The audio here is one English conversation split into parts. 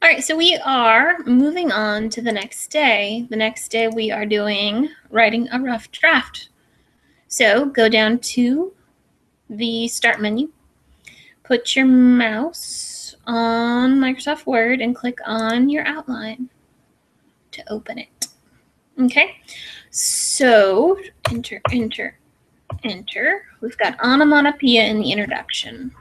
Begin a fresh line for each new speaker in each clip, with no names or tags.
All right, so we are moving on to the next day. The next day we are doing writing a rough draft. So go down to the start menu, put your mouse on Microsoft Word and click on your outline to open it. Okay, so enter, enter, enter. We've got onomatopoeia in the introduction.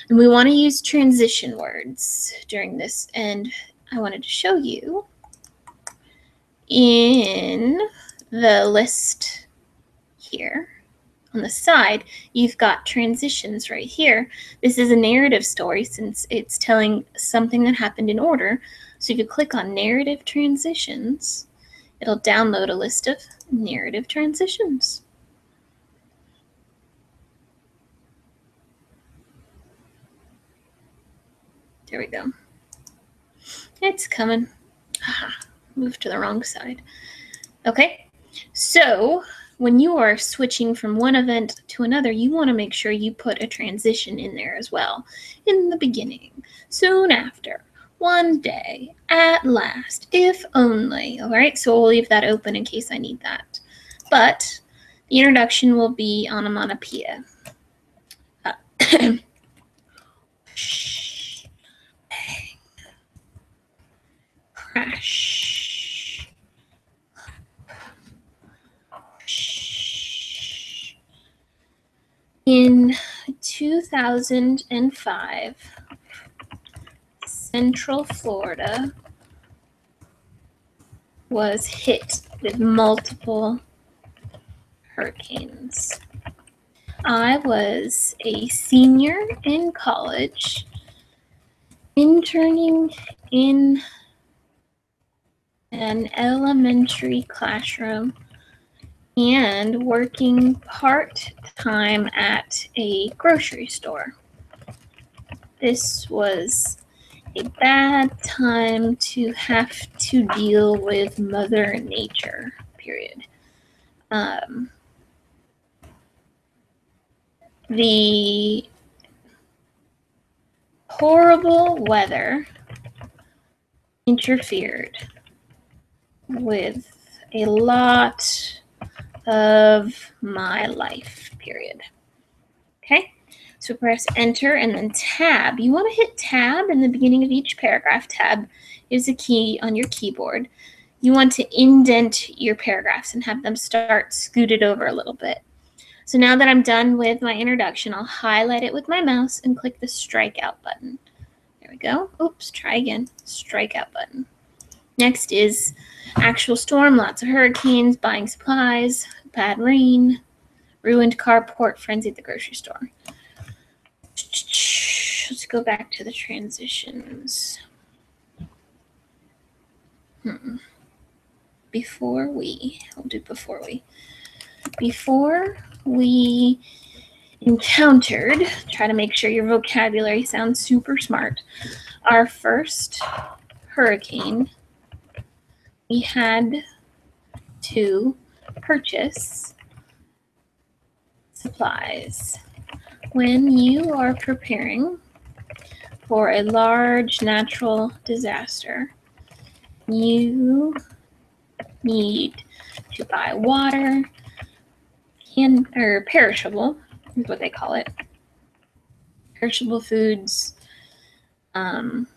And we want to use transition words during this, and I wanted to show you in the list here on the side, you've got transitions right here. This is a narrative story since it's telling something that happened in order. So if you click on narrative transitions, it'll download a list of narrative transitions. There we go. It's coming. Moved to the wrong side. Okay, so when you are switching from one event to another, you want to make sure you put a transition in there as well. In the beginning, soon after, one day, at last, if only. All right, so we'll leave that open in case I need that. But the introduction will be onomatopoeia. Shh, bang, crash. Shh. In 2005, Central Florida was hit with multiple hurricanes. I was a senior in college, interning in an elementary classroom and working part-time at a grocery store. This was a bad time to have to deal with Mother Nature, period. The horrible weather interfered with a lot of my life, period. Okay, so press enter and then tab. You want to hit tab in the beginning of each paragraph. Tab is a key on your keyboard. You want to indent your paragraphs and have them start scooted over a little bit. So now that I'm done with my introduction, I'll highlight it with my mouse and click the strikeout button. There we go. Oops, try again. Strikeout button. Next is actual storm, lots of hurricanes, buying supplies, bad rain, ruined carport, frenzy at the grocery store. Let's go back to the transitions. Before we encountered, try to make sure your vocabulary sounds super smart, our first hurricane, we had to purchase supplies. When you are preparing for a large natural disaster, you need to buy water, or perishable is what they call it, perishable foods, and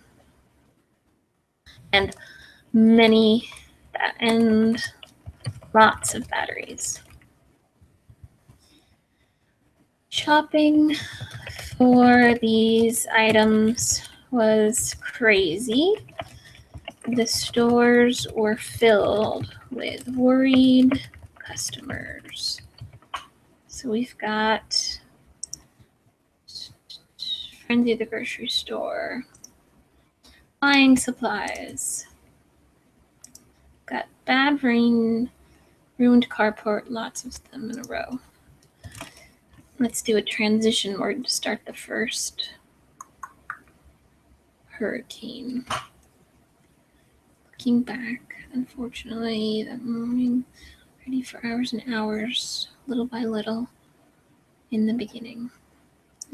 lots of batteries. Shopping for these items was crazy. The stores were filled with worried customers. So we've got frenzy at the grocery store, buying supplies, got bad rain, ruined carport, lots of them in a row. Let's do a transition word to start the first hurricane. Looking back, unfortunately, that morning, ready for hours and hours, little by little, in the beginning.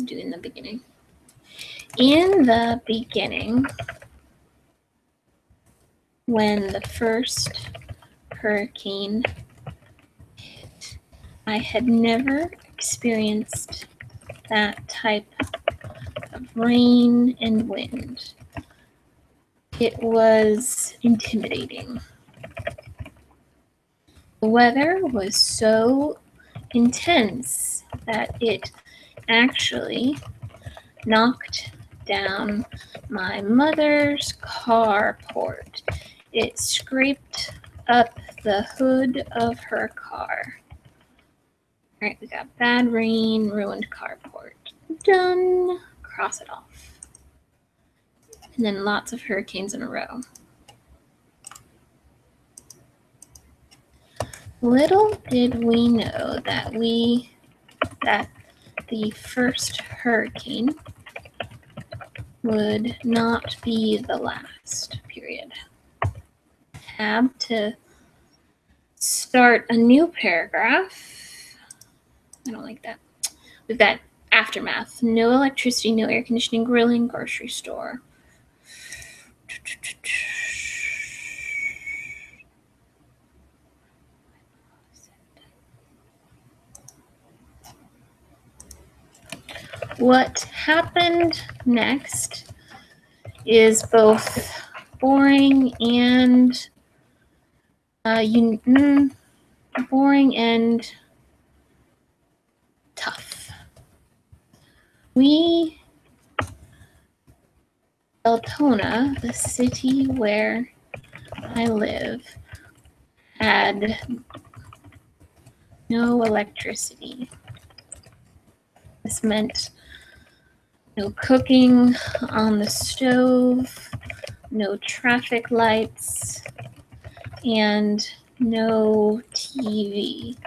In the beginning, when the first hurricane hit. I had never experienced that type of rain and wind. It was intimidating. The weather was so intense that it actually knocked down my mother's carport. It scraped up the hood of her car. All right, we got bad rain, ruined carport. Done. Cross it off. And then lots of hurricanes in a row. Little did we know that the first hurricane would not be the last, period. Tab to start a new paragraph. I don't like that. We've got aftermath. No electricity, no air conditioning, grilling, grocery store. What happened next is both boring and boring and tough. Deltona, the city where I live, had no electricity. This meant no cooking on the stove, no traffic lights, and no TV.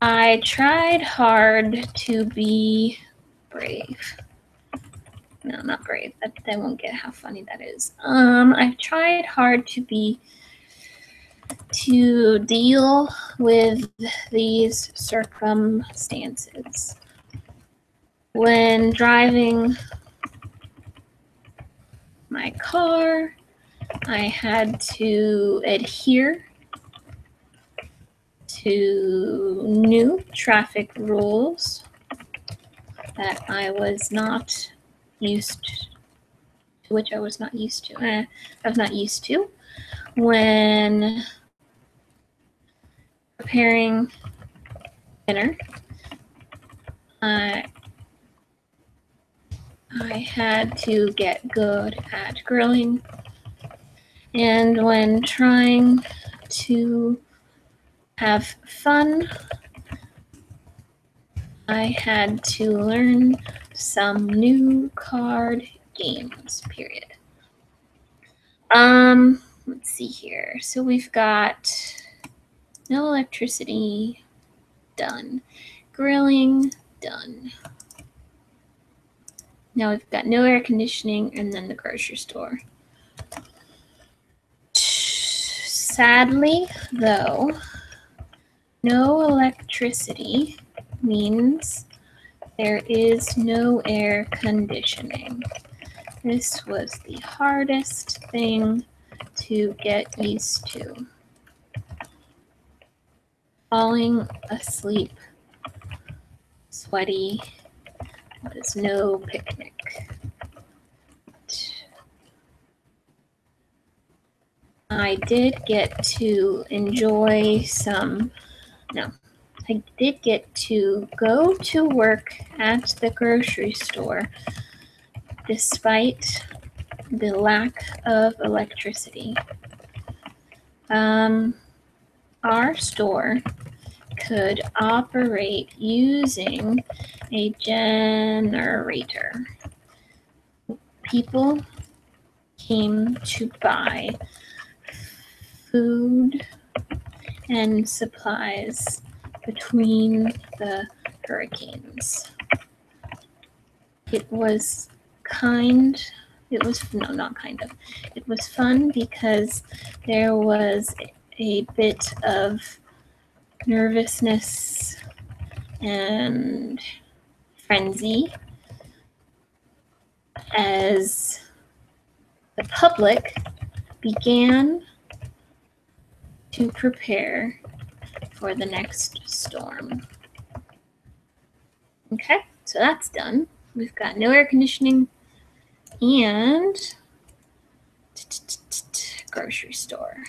I tried hard to be brave. No, not brave. They won't get how funny that is. I tried hard to deal with these circumstances. When driving my car, I had to adhere to new traffic rules that I was not used to, which I was not used to. I was not used to when preparing dinner. I had to get good at grilling, and when trying to have fun, I had to learn some new card games, period. Let's see here. So we've got no electricity, done. Grilling, done. Now we've got no air conditioning and then the grocery store. Sadly, though, no electricity means there is no air conditioning. This was the hardest thing to get used to. Falling asleep, sweaty, was no picnic. I did get to enjoy I did get to go to work at the grocery store despite the lack of electricity. Our store could operate using a generator. People came to buy food and supplies between the hurricanes. It was fun because there was a bit of nervousness and frenzy as the public began to prepare for the next storm. Okay, so that's done. We've got no air conditioning and grocery store.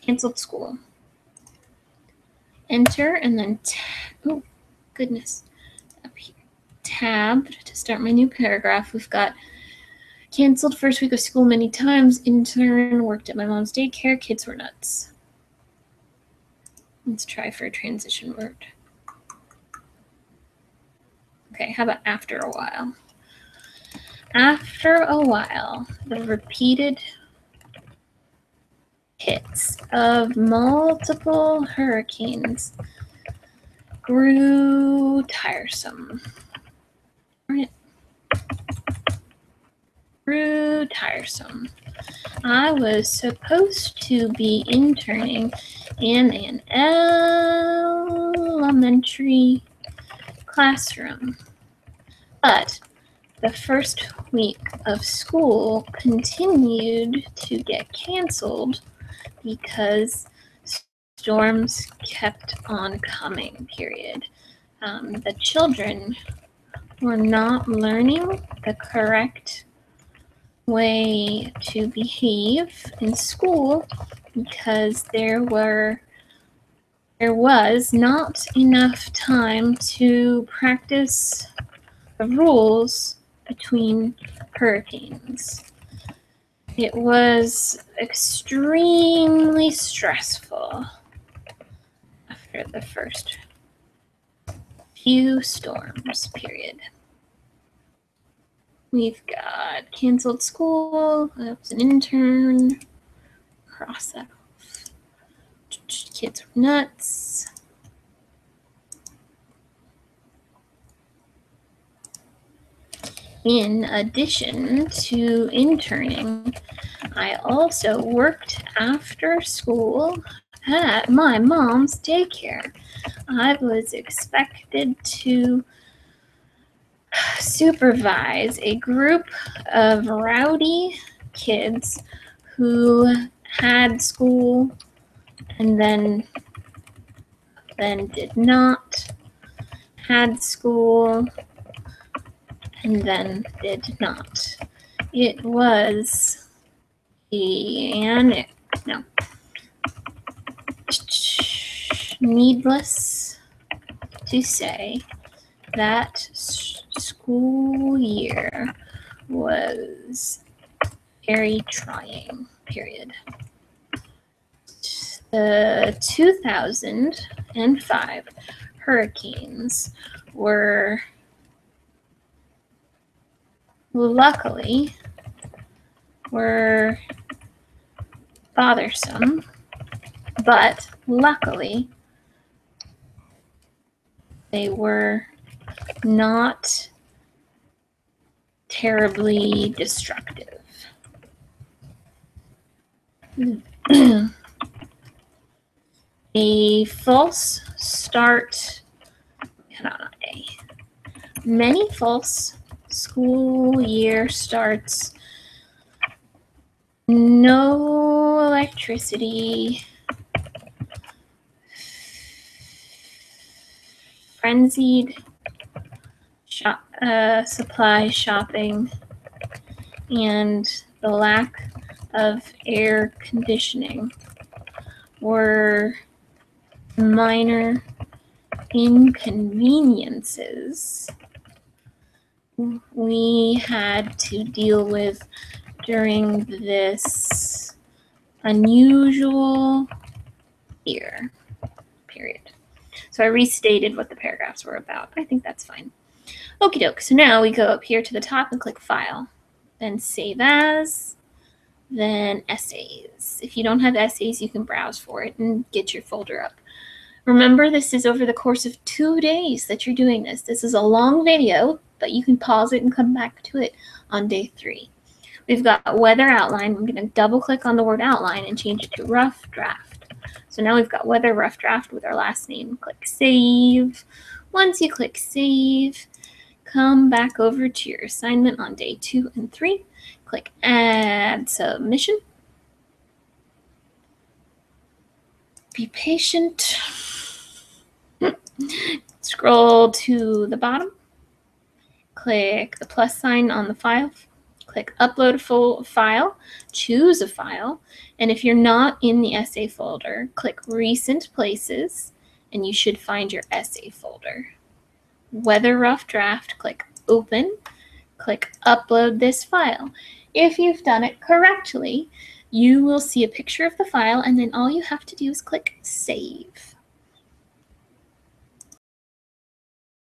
Canceled school. Enter and then oh goodness, up here. Tab to start my new paragraph. We've got canceled first week of school many times. Intern worked at my mom's daycare. Kids were nuts. Let's try for a transition word. Okay, how about after a while? After a while, the repeated hits of multiple hurricanes grew tiresome. Grew tiresome. I was supposed to be interning in an elementary classroom, but the first week of school continued to get canceled because storms kept on coming, period. The children were not learning the correct way to behave in school because there was not enough time to practice the rules between hurricanes. It was extremely stressful after the first few storms, period. We've got canceled school. I was an intern. Cross that off. Kids were nuts. In addition to interning, I also worked after school at my mom's daycare. I was expected to supervise a group of rowdy kids who had school and then did not, had school and then did not. It was needless to say that school year was very trying, period. The 2005 hurricanes were bothersome, but luckily they were not terribly destructive. A false start, many false school year starts, no electricity, frenzied supply shopping, and the lack of air conditioning were minor inconveniences we had to deal with during this unusual year, period. So I restated what the paragraphs were about. I think that's fine. Okie doke. So now we go up here to the top and click File, then Save As, then Essays. If you don't have essays, you can browse for it and get your folder up. Remember, this is over the course of 2 days that you're doing this. This is a long video, but you can pause it and come back to it on day 3. We've got weather outline. I'm going to double click on the word outline and change it to rough draft. So now we've got weather rough draft with our last name. Click Save. Once you click Save, come back over to your assignment on day 2 and 3. Click Add Submission. Be patient. Scroll to the bottom. Click the plus sign on the file. Click Upload a full file. Choose a file. And if you're not in the essay folder, click Recent Places, and you should find your essay folder. Weather Rough Draft, click Open. Click Upload this file. If you've done it correctly, you will see a picture of the file, and then all you have to do is click Save.